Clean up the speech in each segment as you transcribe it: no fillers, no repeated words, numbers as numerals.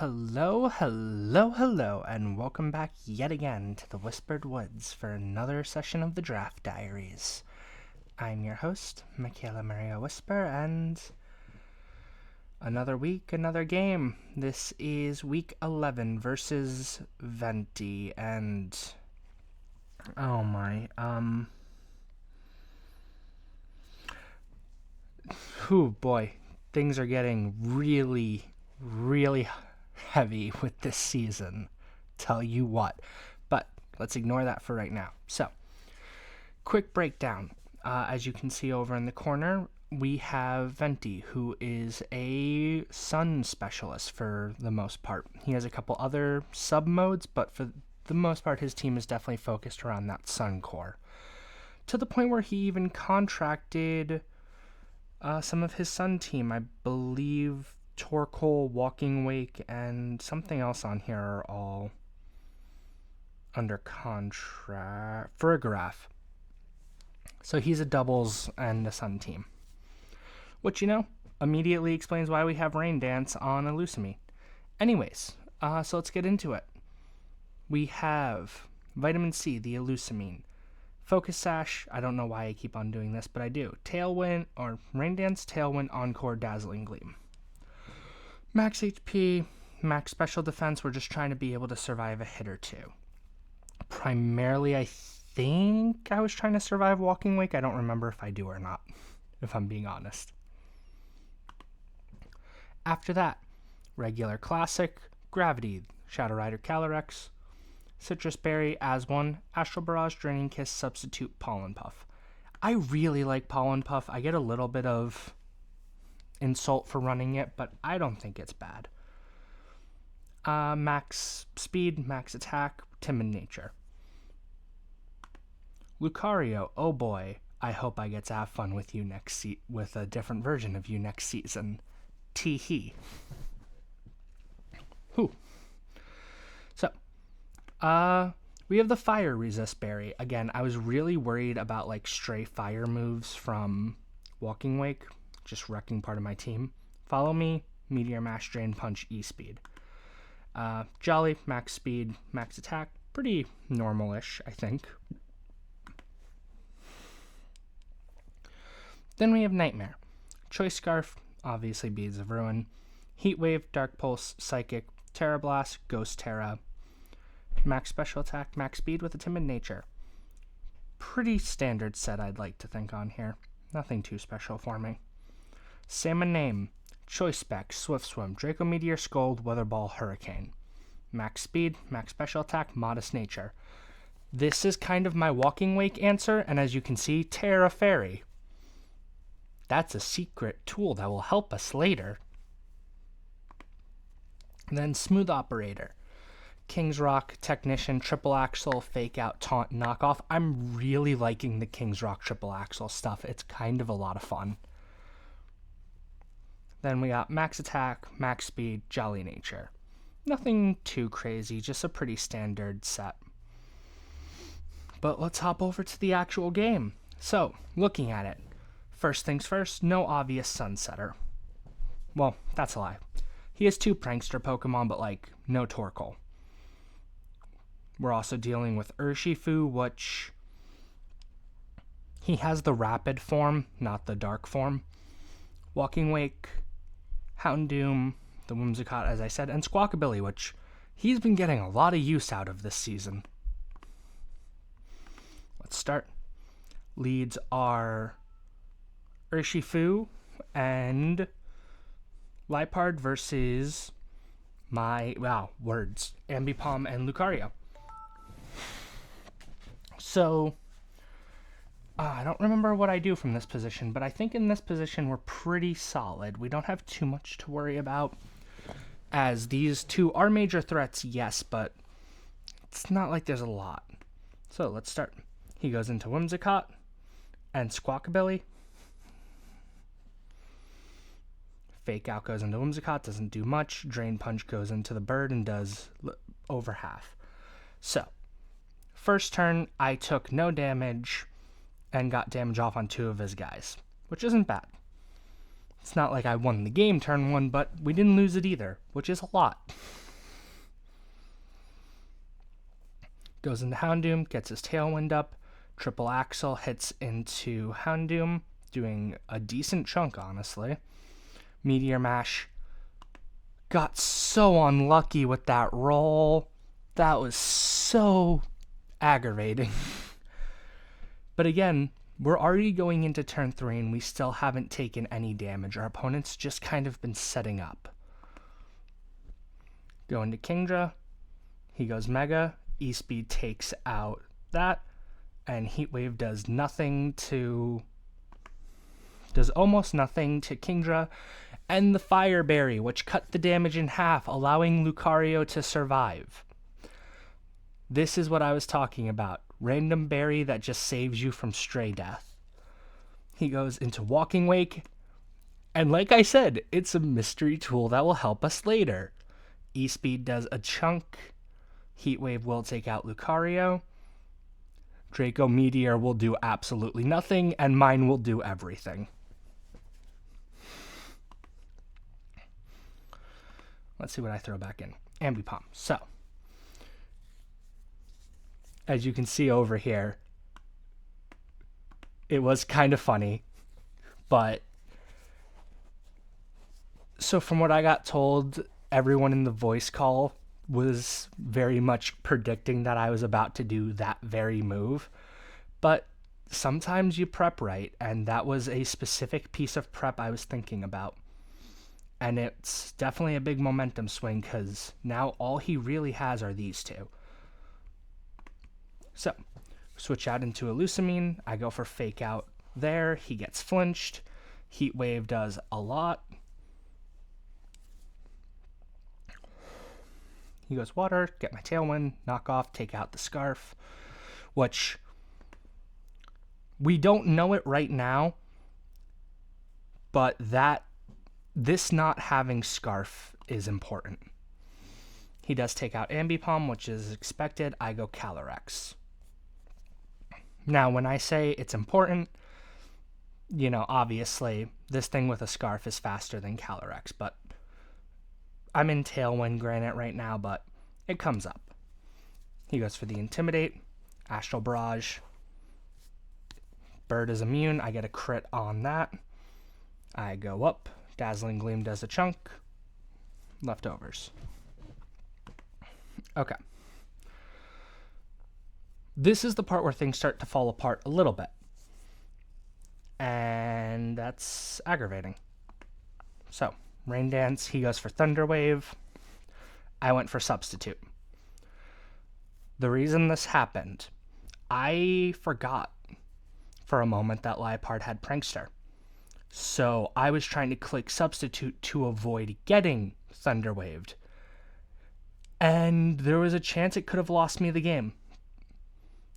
Hello, hello, hello, and welcome back yet again to the Whispered Woods for another session of the Draft Diaries. I'm your host, Michaela Maria Whisper, and another week, another game. This is week 11 versus Venti, and oh my, whew, boy, things are getting really heavy with this season. Tell you what. But let's ignore that for right now. So, quick breakdown. As you can see over in the corner, we have Venti, who is a sun specialist for the most part. He has a couple other sub modes, but for the most part, his team is definitely focused around that sun core. To the point where he even contracted some of his sun team. I believe Torkoal, Walking Wake, and something else on here are all under contract. Farigiraf. So he's a doubles and a sun team. Which, immediately explains why we have Rain Dance on Elusimi. Anyways, so let's get into it. We have Vitamin C, the Elusamine. Focus Sash, I don't know why I keep on doing this, but I do. Tailwind, or Rain Dance, Tailwind, Encore, Dazzling Gleam. Max HP, max special defense, we're just trying to be able to survive a hit or two. Primarily, I think I was trying to survive Walking Wake. I don't remember if I do or not, if I'm being honest. After that, regular classic, Gravity, Shadow Rider Calyrex, Citrus Berry, Aswan, Astral Barrage, Draining Kiss, Substitute, Pollen Puff. I really like Pollen Puff. I get a little bit of insult for running it, but I don't think it's bad. Max speed, max attack, timid nature. Lucario, oh boy, I hope I get to have fun with you with a different version of you next season. Tee-hee. Whew. So, we have the Fire Resist Berry. Again, I was really worried about stray fire moves from Walking Wake, just wrecking part of my team. Follow Me, Meteor Mash, Drain Punch, E-Speed. Jolly, max speed, max attack. Pretty normal-ish, I think. Then we have Nightmare. Choice Scarf, obviously Beads of Ruin. Heat Wave, Dark Pulse, Psychic, Terra Blast, Ghost Terra. Max special attack, max speed with a timid nature. Pretty standard set, I'd like to think, on here. Nothing too special for me. Salmon Name, Choice Spec, Swift Swim, Draco Meteor, Scold, Weather Ball, Hurricane. Max speed, max special attack, modest nature. This is kind of my Walking Wake answer, and as you can see, Terra Fairy. That's a secret tool that will help us later. Then Smooth Operator, King's Rock, Technician, Triple Axle, Fake Out, Taunt, Knockoff. I'm really liking the King's Rock Triple Axle stuff. It's kind of a lot of fun. Then we got Max Attack, Max Speed, Jolly Nature. Nothing too crazy, just a pretty standard set. But let's hop over to the actual game. So, looking at it. First things first, no obvious Sunsetter. Well, that's a lie. He has 2 Prankster Pokemon, but no Torkoal. We're also dealing with Urshifu, which he has the rapid form, not the dark form. Walking Wake, Houndoom, the Whimsicott, as I said, and Squawkabilly, which he's been getting a lot of use out of this season. Let's start. Leads are Urshifu and Liepard versus Ambipom and Lucario. So, I don't remember what I do from this position, but I think in this position we're pretty solid. We don't have too much to worry about, as these two are major threats, yes, but it's not like there's a lot. So let's start. He goes into Whimsicott and Squawkabilly. Fake Out goes into Whimsicott, doesn't do much. Drain Punch goes into the bird and does over half. So, first turn, I took no damage and got damage off on 2 of his guys, which isn't bad. It's not like I won the game turn 1, but we didn't lose it either, which is a lot. Goes into Houndoom, gets his Tailwind up, Triple Axle hits into Houndoom, doing a decent chunk, honestly. Meteor Mash. Got so unlucky with that roll. That was so aggravating. But again, we're already going into turn 3 and we still haven't taken any damage. Our opponent's just kind of been setting up. Go into Kingdra. He goes Mega. E-Speed takes out that. And Heatwave does almost nothing to Kingdra. And the Fire Berry, which cut the damage in half, allowing Lucario to survive. This is what I was talking about. Random berry that just saves you from stray death. He goes into Walking Wake. And like I said, it's a mystery tool that will help us later. E-Speed does a chunk. Heatwave will take out Lucario. Draco Meteor will do absolutely nothing, and mine will do everything. Let's see what I throw back in. Ambipom. So, as you can see over here, it was kind of funny, but so from what I got told, everyone in the voice call was very much predicting that I was about to do that very move. But sometimes you prep right, and that was a specific piece of prep I was thinking about. And it's definitely a big momentum swing, because now all he really has are these two. So, switch out into Elusamine. I go for Fake Out there. He gets flinched. Heat Wave does a lot. He goes Water, get my Tailwind, knock off, take out the Scarf, which we don't know it right now, but this not having Scarf is important. He does take out Ambipom, which is expected. I go Calyrex. Now, when I say it's important, obviously, this thing with a Scarf is faster than Calyrex, but I'm in Tailwind Granite right now, but it comes up. He goes for the Intimidate, Astral Barrage. Bird is immune. I get a crit on that. I go up. Dazzling Gleam does a chunk. Leftovers. Okay. This is the part where things start to fall apart a little bit. And that's aggravating. So, Rain Dance, he goes for Thunder Wave. I went for Substitute. The reason this happened, I forgot for a moment that Liepard had Prankster. So I was trying to click Substitute to avoid getting Thunder Waved. And there was a chance it could have lost me the game.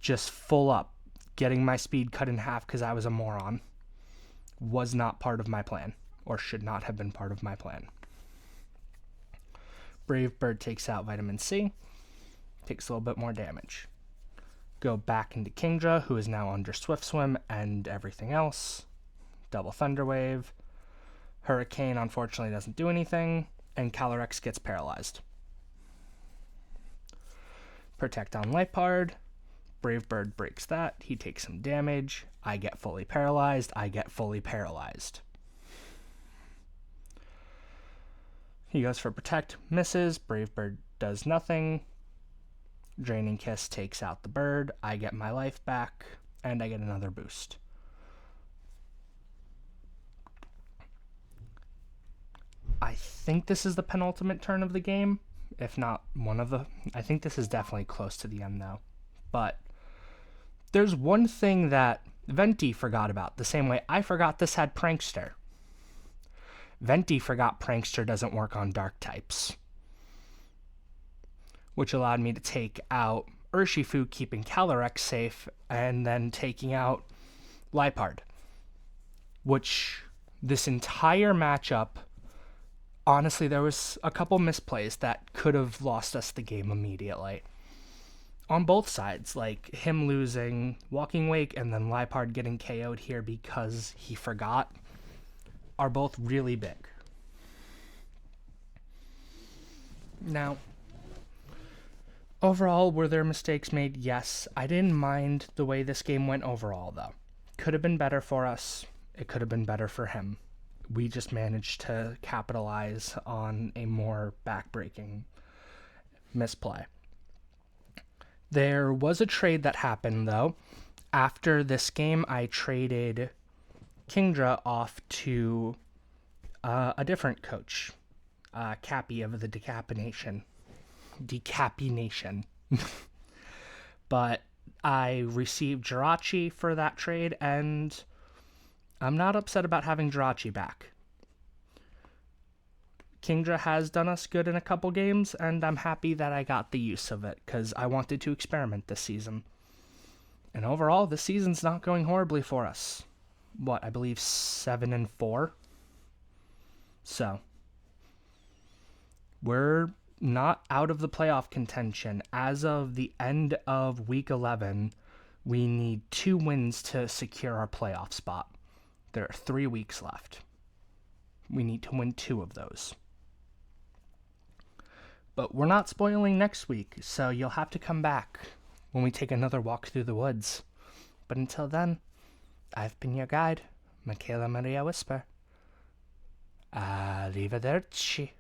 Just full up, getting my speed cut in half because I was a moron, was not part of my plan, or should not have been part of my plan. Brave Bird takes out Vitamin C, takes a little bit more damage. Go back into Kingdra, who is now under Swift Swim and everything else. Double Thunder Wave. Hurricane unfortunately doesn't do anything, and Calyrex gets paralyzed. Protect on Liepard. Brave Bird breaks that. He takes some damage. I get fully paralyzed. He goes for Protect, misses. Brave Bird does nothing. Draining Kiss takes out the bird. I get my life back, and I get another boost. I think this is the penultimate turn of the game. If not I think this is definitely close to the end, though. But there's one thing that Venti forgot about, the same way I forgot this had Prankster. Venti forgot Prankster doesn't work on dark types, which allowed me to take out Urshifu, keeping Calyrex safe, and then taking out Liepard, which this entire matchup, honestly, there was a couple misplays that could have lost us the game immediately. On both sides, like him losing Walking Wake and then Liepard getting KO'd here because he forgot. are both really big. Now, overall, were there mistakes made? Yes. I didn't mind the way this game went overall, though. Could have been better for us. It could have been better for him. We just managed to capitalize on a more backbreaking misplay. There was a trade that happened, though. After this game, I traded Kingdra off to a different coach, Cappy of the Decapi Nation. But I received Jirachi for that trade, and I'm not upset about having Jirachi back. Kingdra has done us good in a couple games, and I'm happy that I got the use of it, because I wanted to experiment this season. And overall, this season's not going horribly for us. What, I believe 7-4? So, we're not out of the playoff contention. As of the end of week 11, we need 2 wins to secure our playoff spot. There are 3 weeks left. We need to win 2 of those. But we're not spoiling next week, so you'll have to come back when we take another walk through the woods. But until then, I've been your guide, Michaela Maria Whisper. Arrivederci.